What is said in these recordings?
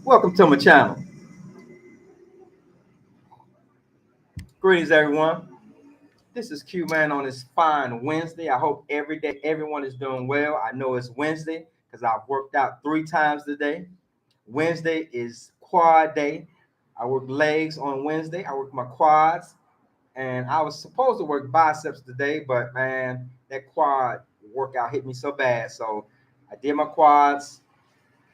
Welcome to my channel. Greetings, everyone. This is Q Man on this fine Wednesday. I hope everyone is doing well. I know it's Wednesday because I've worked out 3 times today. Wednesday is quad day. I work legs on Wednesday. I work my quads, and I was supposed to work biceps today, but man, that quad workout hit me so bad. So I did my quads.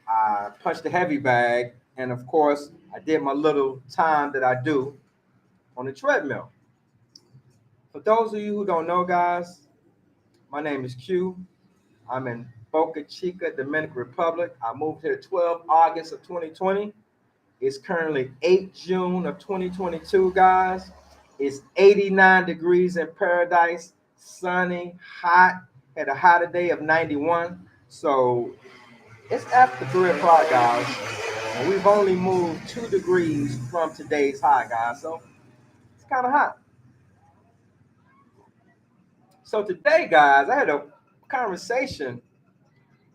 I punched the heavy bag, and of course, I did my little time that I do on the treadmill. For those of you who don't know, guys, my name is Q. I'm in Boca, Chica, Dominican Republic. I moved here 12 August of 2020. It's currently 8 June of 2022, guys. It's 89 degrees in paradise, sunny, hot. Had a hotter day of 91. So it's after 3 o'clock, guys. And we've only moved 2 degrees from today's high, guys. So it's kind of hot. So today, guys, I had a conversation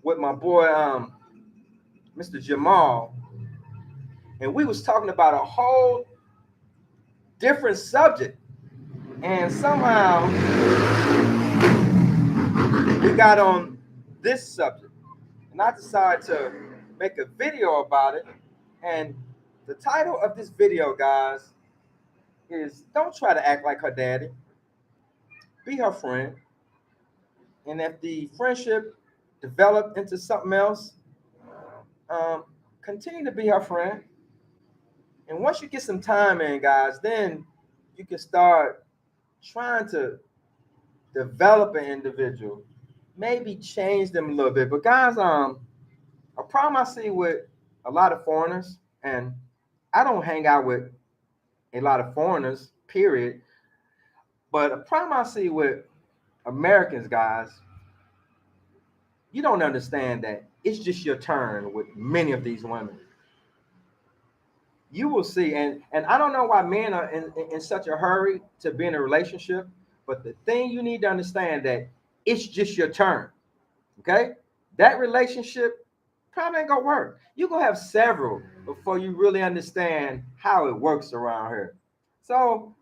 with my boy, Mr. Jamal, and we was talking about a whole different subject. And somehow we got on this subject, and I decided to make a video about it. And the title of this video, guys, is "Don't Try to Act Like Her Daddy. Be her friend." And if the friendship developed into something else, um, continue to be her friend. And once you get some time in, guys, then you can start trying to develop an individual, maybe change them a little bit. But guys, a problem I see with a lot of foreigners, and I don't hang out with a lot of foreigners, period. But a problem I see with Americans, guys, you don't understand that it's just your turn with many of these women. You will see, and I don't know why men are in such a hurry to be in a relationship, but the thing you need to understand that it's just your turn. Okay, that relationship probably ain't gonna work. You're gonna have several before you really understand how it works around here. So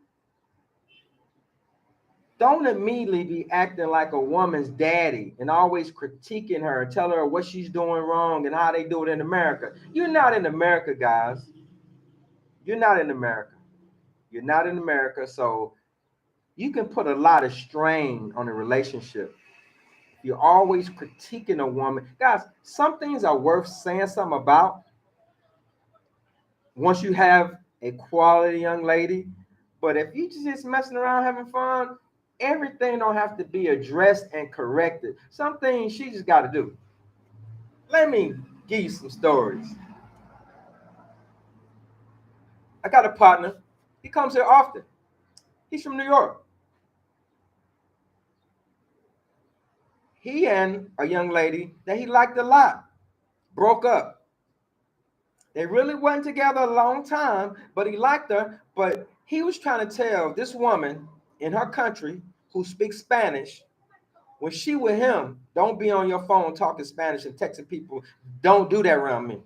don't immediately be acting like a woman's daddy and always critiquing her, tell her what she's doing wrong and how they do it in America. You're not in America, guys. You're not in America. You're not in America, so you can put a lot of strain on a relationship. You're always critiquing a woman. Guys, some things are worth saying something about once you have a quality young lady. But if you just messing around having fun, everything don't have to be addressed and corrected. Some things she just got to do. Let me give you some stories. I got a partner. He comes here often. He's from New York. He and a young lady that he liked a lot broke up. They really wasn't together a long time, but he liked her. But he was trying to tell this woman in her country who speaks Spanish, when she with him, don't be on your phone talking Spanish and texting people. Don't do that around me.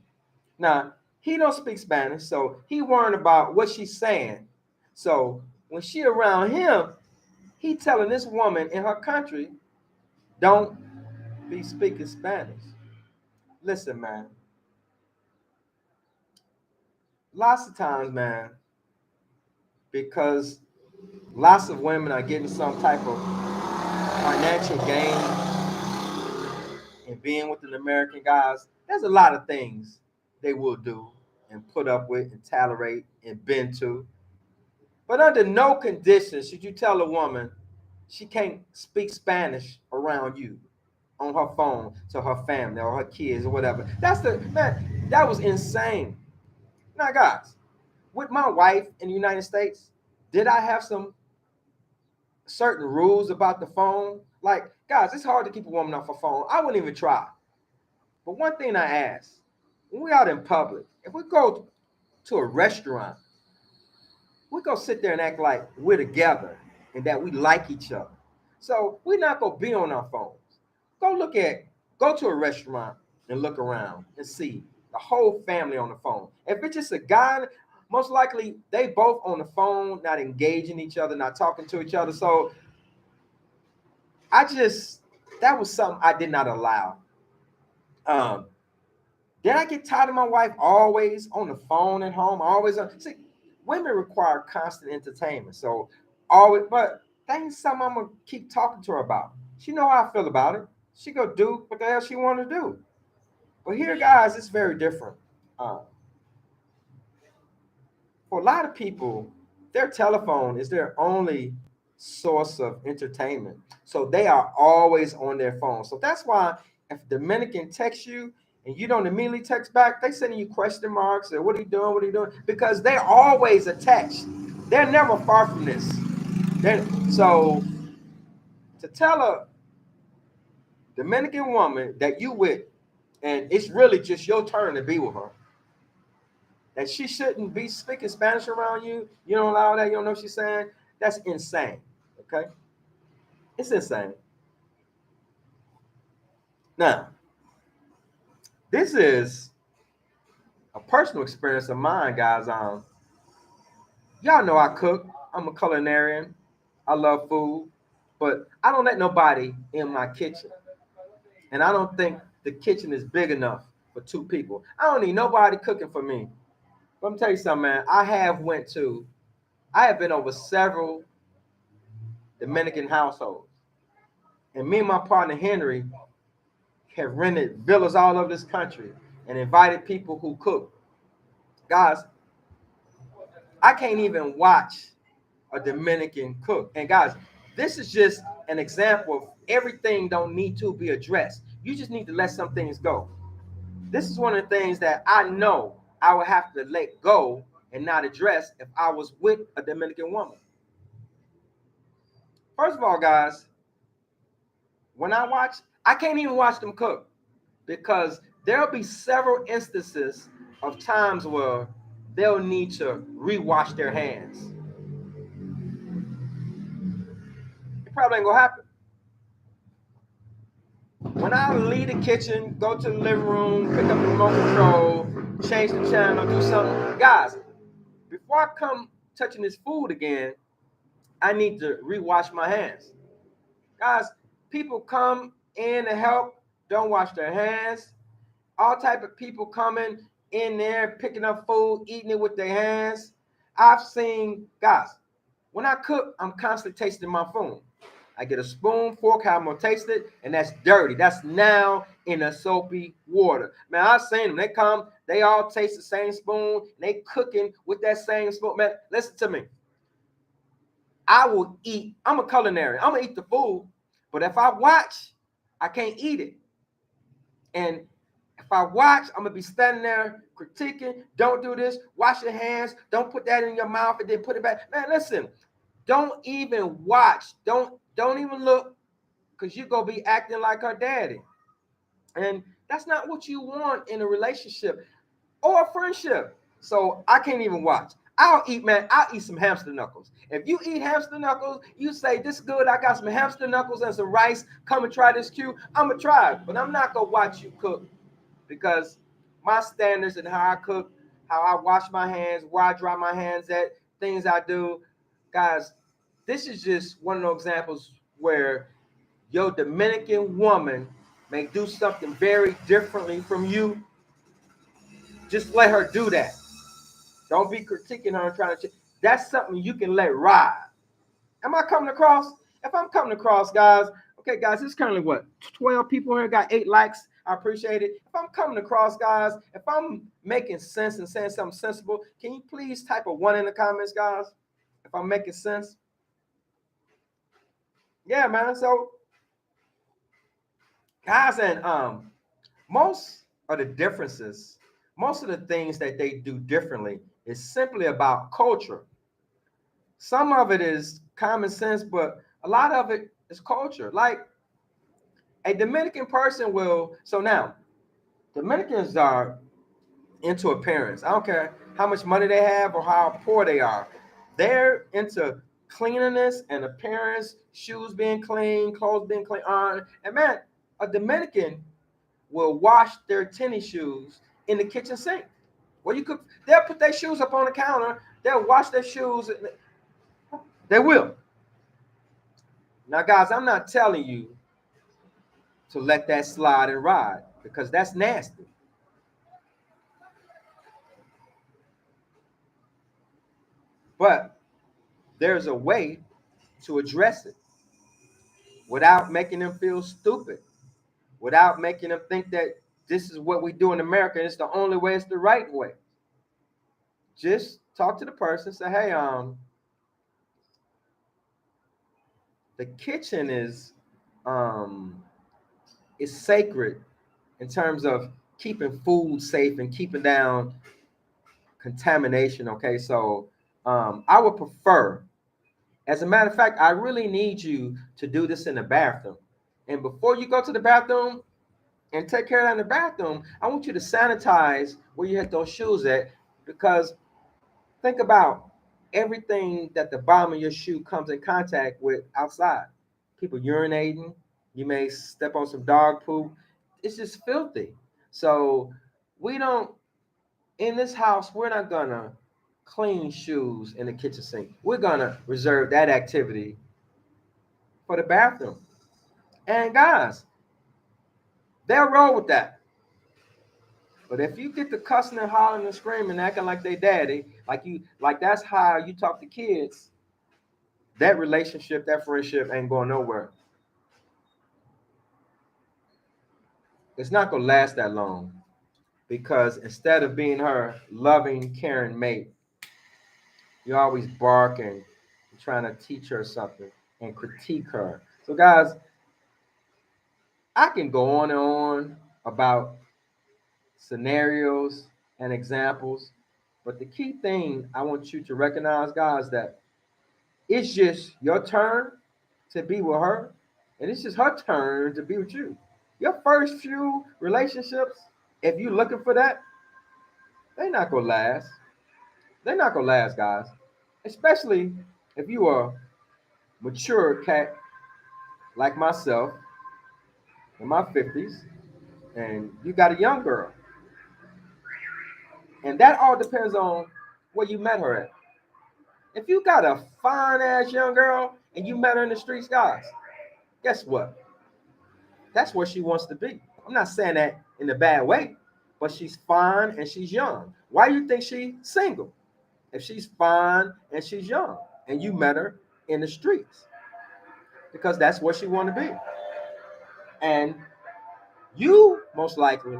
Now, he don't speak Spanish, so he worrying about what she's saying. So when she around him, he telling this woman in her country, don't be speaking Spanish. Listen, man. Lots of times, man, because lots of women are getting some type of financial gain in being with an American guys. There's a lot of things they will do and put up with and tolerate and bend to. But under no conditions should you tell a woman she can't speak Spanish around you on her phone to her family or her kids or whatever. That's the man, that was insane. Now, guys, with my wife in the United States, did I have some certain rules about the phone? Like, guys, it's hard to keep a woman off her phone. I wouldn't even try. But one thing I ask, when we out in public, if we go to a restaurant, we go sit there and act like we're together and that we like each other. So we're not gonna be on our phones. Go look at, go to a restaurant and look around and see. the whole family on the phone. If it's just a guy, most likely they both on the phone, not engaging each other, not talking to each other. So I just, that was something I did not allow. Um, did I get tired of my wife always on the phone at home? Always on. See, women require constant entertainment. So always, but that ain't something I'm gonna keep talking to her about. She know how I feel about it. She go do what the hell she want to do. But here, guys, it's very different. Uh, for a lot of people, their telephone is their only source of entertainment. So they are always on their phone. So that's why if Dominican texts you and you don't immediately text back, they sending you question marks or what are you doing? What are you doing? Because they're always attached. They're never far from this. So to tell a Dominican woman that you with, and it's really just your turn to be with her, that she shouldn't be speaking Spanish around you. You don't allow that. You don't know what she's saying. That's insane. Okay, it's insane. Now, this is a personal experience of mine, guys. Y'all know I cook. I'm a culinarian. I love food, but I don't let nobody in my kitchen, and I don't think the kitchen is big enough for two people. I don't need nobody cooking for me. But I'm tell you something, man. I have been over several Dominican households, and me and my partner Henry have rented villas all over this country and invited people who cook. Guys, I can't even watch a Dominican cook. And guys, this is just an example of everything don't need to be addressed. You just need to let some things go. This is one of the things that I know I would have to let go and not address if I was with a Dominican woman. First of all, guys, when I watch, I can't even watch them cook because there'll be several instances of times where they'll need to rewash their hands. It probably ain't gonna happen. When I leave the kitchen, go to the living room, pick up the remote control, change the channel, do something, guys, before I come touching this food again, I need to rewash my hands. Guys, people come in to help, don't wash their hands. All type of people coming in there, picking up food, eating it with their hands. I've seen, guys, when I cook, I'm constantly tasting my food. I get a spoon, fork, how I'm gonna taste it, and that's dirty. That's now in a soapy water. Man, I've seen them. They come, they all taste the same spoon, and they cooking with that same spoon. Man, listen to me. I will eat. I'm a culinary. I'm gonna eat the food, but if I watch, I can't eat it. And if I watch, I'm gonna be standing there critiquing. Don't do this. Wash your hands. Don't put that in your mouth and then put it back. Man, listen. Don't even watch. Don't even look, because you're gonna be acting like her daddy. And that's not what you want in a relationship or a friendship. So I can't even watch. I'll eat, man. I'll eat some hamster knuckles. If you eat hamster knuckles, you say this good. I got some hamster knuckles and some rice. Come and try this, Q. I'm gonna try it, but I'm not gonna watch you cook because my standards and how I cook, how I wash my hands, where I dry my hands at, things I do, guys. This is just one of those examples where your Dominican woman may do something very differently from you. Just let her do that. Don't be critiquing her and trying to. That's something you can let ride. Am I coming across? If I'm coming across, guys, okay, guys, it's currently what 12 people here got 8 likes. I appreciate it. If I'm coming across, guys, if I'm making sense and saying something sensible, can you please type a 1 in the comments, guys? If I'm making sense, yeah, man. So, guys, and most of the differences, most of the things that they do differently is simply about culture. Some of it is common sense, but a lot of it is culture. Like a Dominican person will, so now Dominicans are into appearance. I don't care how much money they have or how poor they are. They're into cleanliness and appearance, shoes being clean, clothes being clean. And man, a Dominican will wash their tennis shoes in the kitchen sink. Well, they'll put their shoes up on the counter. They'll wash their shoes. They will. Now, guys, I'm not telling you to let that slide and ride because that's nasty. But there's a way to address it without making them feel stupid, without making them think that this is what we do in America and it's the only way, it's the right way. Just talk to the person, say, hey, the kitchen is sacred in terms of keeping food safe and keeping down contamination. Okay, so I would prefer, as a matter of fact, I really need you to do this in the bathroom. And before you go to the bathroom and take care of that in the bathroom, I want you to sanitize where you had those shoes at, because think about everything that the bottom of your shoe comes in contact with outside. People urinating, you may step on some dog poop. It's just filthy. So we don't, in this house, we're not gonna clean shoes in the kitchen sink. We're gonna reserve that activity for the bathroom. And guys, they'll roll with that. But if you get to cussing and hollering and screaming, acting like they daddy, like that's how you talk to kids, that relationship, that friendship ain't going nowhere. It's not gonna last that long, because instead of being her loving, caring mate, you're always barking, trying to teach her something and critique her. So guys, I can go on and on about scenarios and examples, but the key thing I want you to recognize, guys, that it's just your turn to be with her, and it's just her turn to be with you. Your first few relationships, if you're looking for that, they're not gonna last. They're not gonna last, guys. Especially if you are mature cat like myself in my 50s and you got a young girl. And that all depends on where you met her at. If you got a fine ass young girl and you met her in the streets, guys, guess what? That's where she wants to be. I'm not saying that in a bad way, but she's fine and she's young. Why do you think she's single? If she's fine and she's young and you met her in the streets, because that's where she want to be. And you, most likely,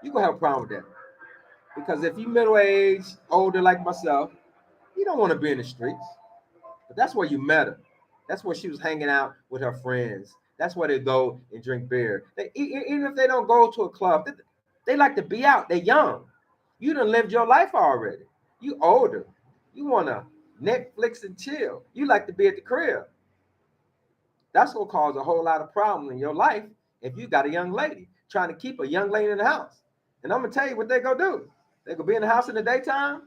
you gonna have a problem with that. Because if you middle aged, older like myself, you don't want to be in the streets. But that's where you met her. That's where she was hanging out with her friends. That's where they go and drink beer. Even if they don't go to a club, they like to be out. They're young. You done lived your life already. You older. You want to Netflix and chill. You like to be at the crib. That's gonna cause a whole lot of problems in your life if you got a young lady trying to keep a young lady in the house. And I'm gonna tell you what they gonna do. They gonna be in the house in the daytime.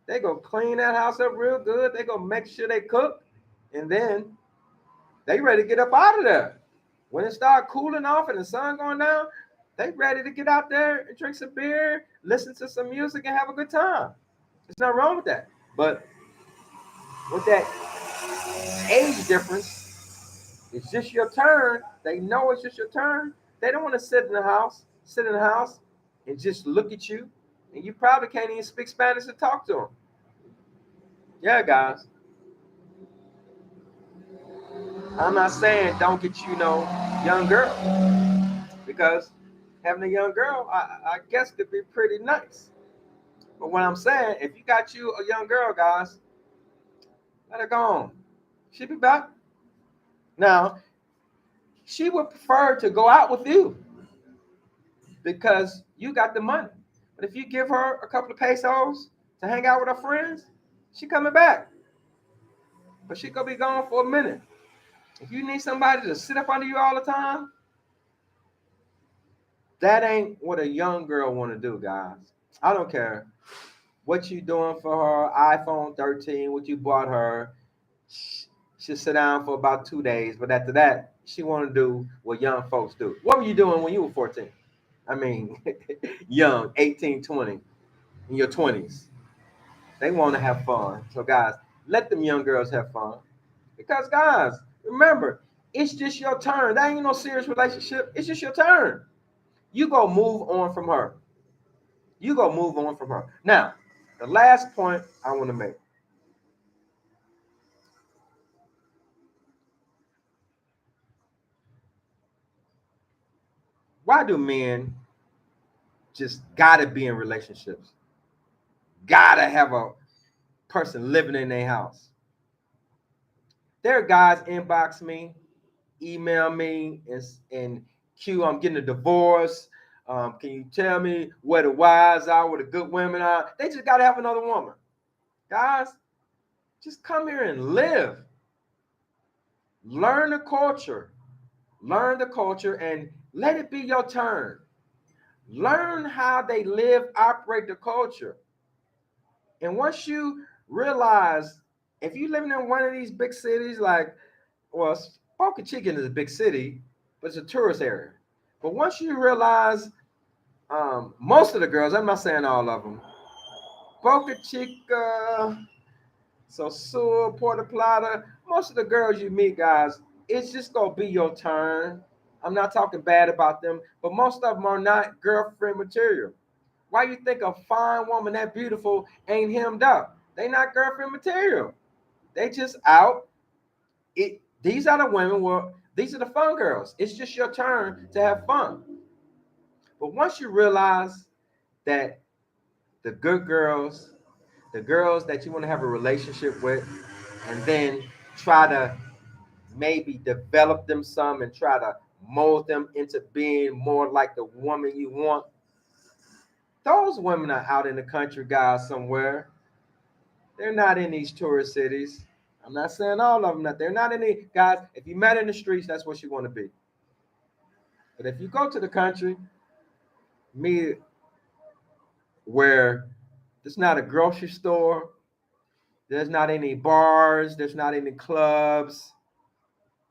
They gonna clean that house up real good. They gonna make sure they cook, and then they ready to get up out of there. When it start cooling off and the sun going down, they ready to get out there and drink some beer, listen to some music, and have a good time. There's nothing wrong with that. But with that age difference, it's just your turn. They know it's just your turn. They don't want to sit in the house and just look at you. And you probably can't even speak Spanish to talk to them. Yeah, guys. I'm not saying don't get you no young girl, because having a young girl, I guess, could be pretty nice. But what I'm saying, if you got you a young girl, guys, let her go on. She'll be back. Now, she would prefer to go out with you because you got the money. But if you give her a couple of pesos to hang out with her friends, she coming back. But she gonna be gone for a minute. If you need somebody to sit up under you all the time, that ain't what a young girl want to do, guys. I don't care what you doing for her iPhone 13, what you bought her. She'll sit down for about 2 days, but after that, she want to do what young folks do. What were you doing when you were 14? I mean, young, 18, 20, in your 20s. They want to have fun. So, guys, let them young girls have fun. Because, guys, remember, it's just your turn. That ain't no serious relationship. It's just your turn. You go move on from her. You go move on from her. Now, the last point I want to make. Why do men just gotta be in relationships? Gotta have a person living in their house. There are guys inbox me, email me, and Q, I'm getting a divorce. Can you tell me where the wives are, where the good women are? They just gotta have another woman. Guys, just come here and live. Learn the culture. Learn the culture and let it be your turn. Learn how they live, operate the culture. And once you realize, if you're living in one of these big cities, like, well, Boca Chica is a big city, but it's a tourist area. But once you realize, most of the girls, I'm not saying all of them, Boca Chica, Sosua, Puerto Plata, most of the girls you meet, guys, it's just gonna be your turn. I'm not talking bad about them, but most of them are not girlfriend material. Why you think a fine woman that beautiful ain't hemmed up? They not girlfriend material. They just out. These are the women. Well, these are the fun girls. It's just your turn to have fun. But once you realize that the good girls, the girls that you want to have a relationship with, and then try to maybe develop them some and try to mold them into being more like the woman you want. Those women are out in the country, guys, somewhere. They're not in these tourist cities. I'm not saying all of them that they're not in the guys. If you met in the streets, that's what you want to be. But if you go to the country, me where there's not a grocery store, there's not any bars, there's not any clubs.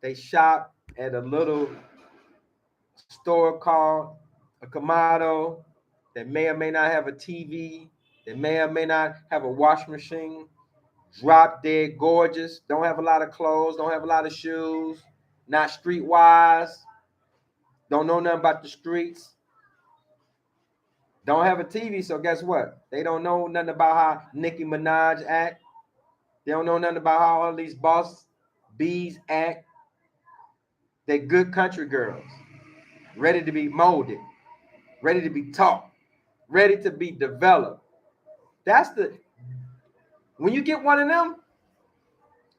They shop at a little store called a Kamado that may or may not have a TV, that may or may not have a wash machine. Drop dead gorgeous, don't have a lot of clothes, don't have a lot of shoes, not streetwise, don't know nothing about the streets, don't have a TV, so guess what? They don't know nothing about how Nicki Minaj act. They don't know nothing about how all these boss bees act. They're good country girls, ready to be molded, ready to be taught, ready to be developed. That's the when you get one of them,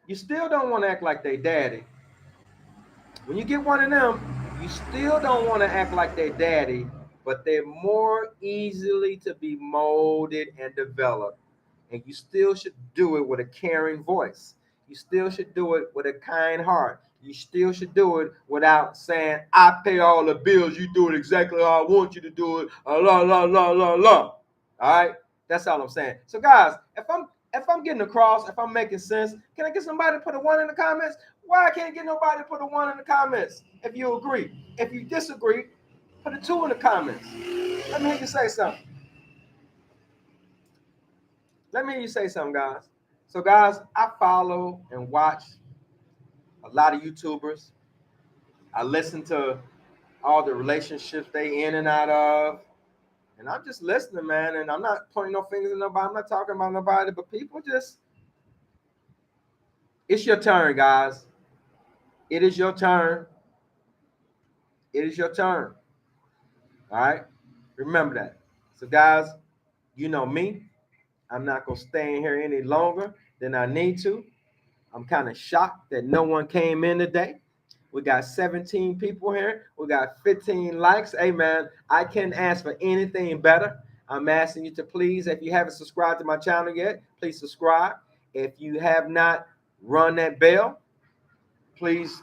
you still don't want to act like they daddy. When you get one of them, you still don't want to act like their daddy, but they're more easily to be molded and developed. And you still should do it with a caring voice. You still should do it with a kind heart. You still should do it without saying, I pay all the bills, you do it exactly how I want you to do it. La la la la la. All right? That's all I'm saying. So guys, if I'm getting across, if I'm making sense, can I get somebody to put a one in the comments? Why I can't get nobody to put a one in the comments if you agree? If you disagree, put a two in the comments. Let me hear you say something. Let me hear you say something, guys. So, guys, I follow and watch a lot of YouTubers. I listen to all the relationships they in and out of. And I'm just listening, man. And I'm not pointing no fingers at nobody. I'm not talking about nobody, but people just, it's your turn, guys. It is your turn. It is your turn. All right. Remember that. So, guys, you know me. I'm not going to stay in here any longer than I need to. I'm kind of shocked that no one came in today. We got 17 people here. We got 15 likes. Hey, man, I can't ask for anything better. I'm asking you to please, if you haven't subscribed to my channel yet, please subscribe. If you have not run that bell, please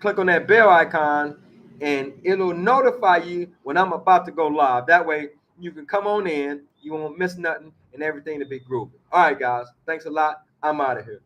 click on that bell icon and it'll notify you when I'm about to go live. That way you can come on in, you won't miss nothing, and everything to be groovy. All right, guys. Thanks a lot. I'm out of here.